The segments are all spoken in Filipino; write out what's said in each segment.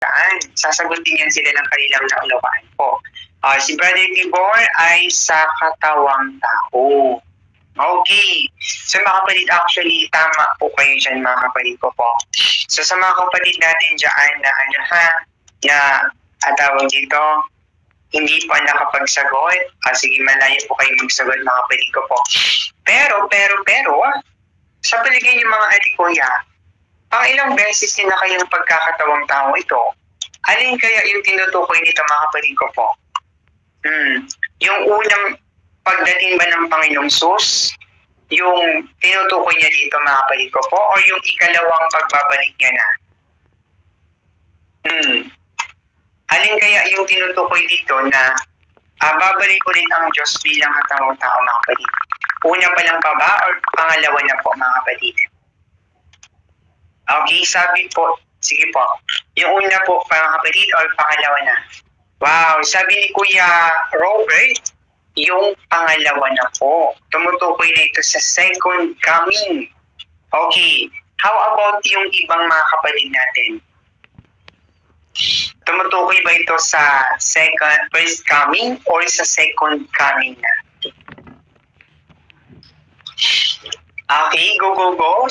saan. Sasagutin yan sila ng kanilang naunawaan po. Si Brother Tibor ay sa katawang tao. Okay. So mga kapatid, actually, tama po kayo dyan mga kapatid ko po. So sa mga kapatid natin dyan na tawag dito, hindi pa nakapagsagot. Sige, malaya po kayo magsagot mga kapatid ko po. Pero, sa paligay ng mga adik-kuya, pang ilang beses din na kayong pagkakatawang tao ito, alin kaya yung tinutukoy nito mga kapatid ko po? Yung unang pagdating ba ng Panginoong Sus, yung tinutukoy niya dito mga kapatid ko po, o yung ikalawang pagbabalik niya na? Alin kaya yung tinutukoy dito na babalik ulit ang Diyos bilang katawang tao mga kapatid? Una pa lang pa ba or pangalawa na po mga kapatid? Okay, sabi po, sige po, yung una po mga kapatid or pangalawa na? Wow, sabi ni Kuya Robert, yung pangalawa na po. Tumutukoy na ito sa second coming. Okay, how about yung ibang mga kapatid natin? Tumutukoy ba ito sa first coming or sa second coming na? Okay, go.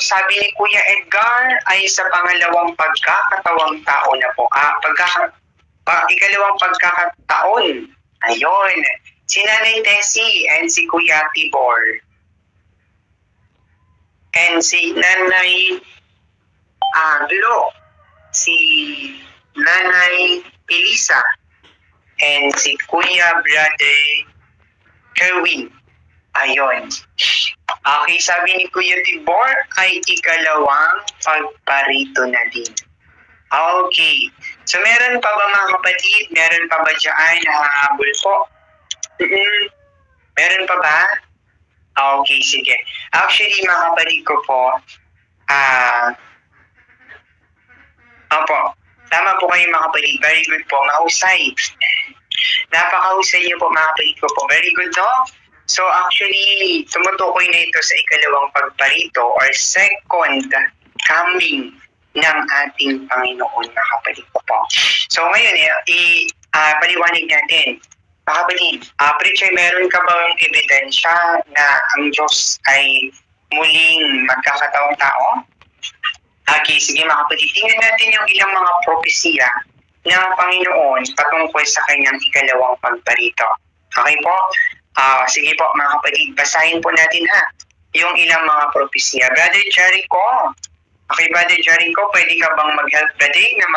Sabi ni Kuya Edgar ay sa pangalawang pagkakatawang tao na po. Ikalawang pagkakataon. Ayun. Si Nanay Tessie and si Kuya Tibor. And si Nanay Aglo. Si Nanay Elisa. And si Kuya Brother Kerwin. Ayun. Okay, sabi ni Kuya Tibor ay ikalawang pagparito na din. Okay. So, meron pa ba mga kapatid? Meron pa ba dyan na habol po? Meron pa ba? Okay, sige. Actually, mga kapatid ko po, opo, tama po kayo mga kapatid. Very good po. Mahusay. Napakahusay niyo po mga kapatid ko po. Very good, no? So, actually, tumutukoy na ito sa ikalawang pagparito or second coming ng ating Panginoon, mga kapatid ko po. So, ngayon, paliwanag natin. Mga kapatid, preacher, meron ka bang ebidensya na ang Diyos ay muling magkakatawang tao? Okay, sige mga kapatid, tingnan natin yung ilang mga propesiya ng Panginoon patungkol sa kanyang ikalawang pagparito. Okay po? Sige po mga kapatid, basahin po natin yung ilang mga propesiya. Brother Jericho, okay Brother Jericho, pwede ka bang mag-help today na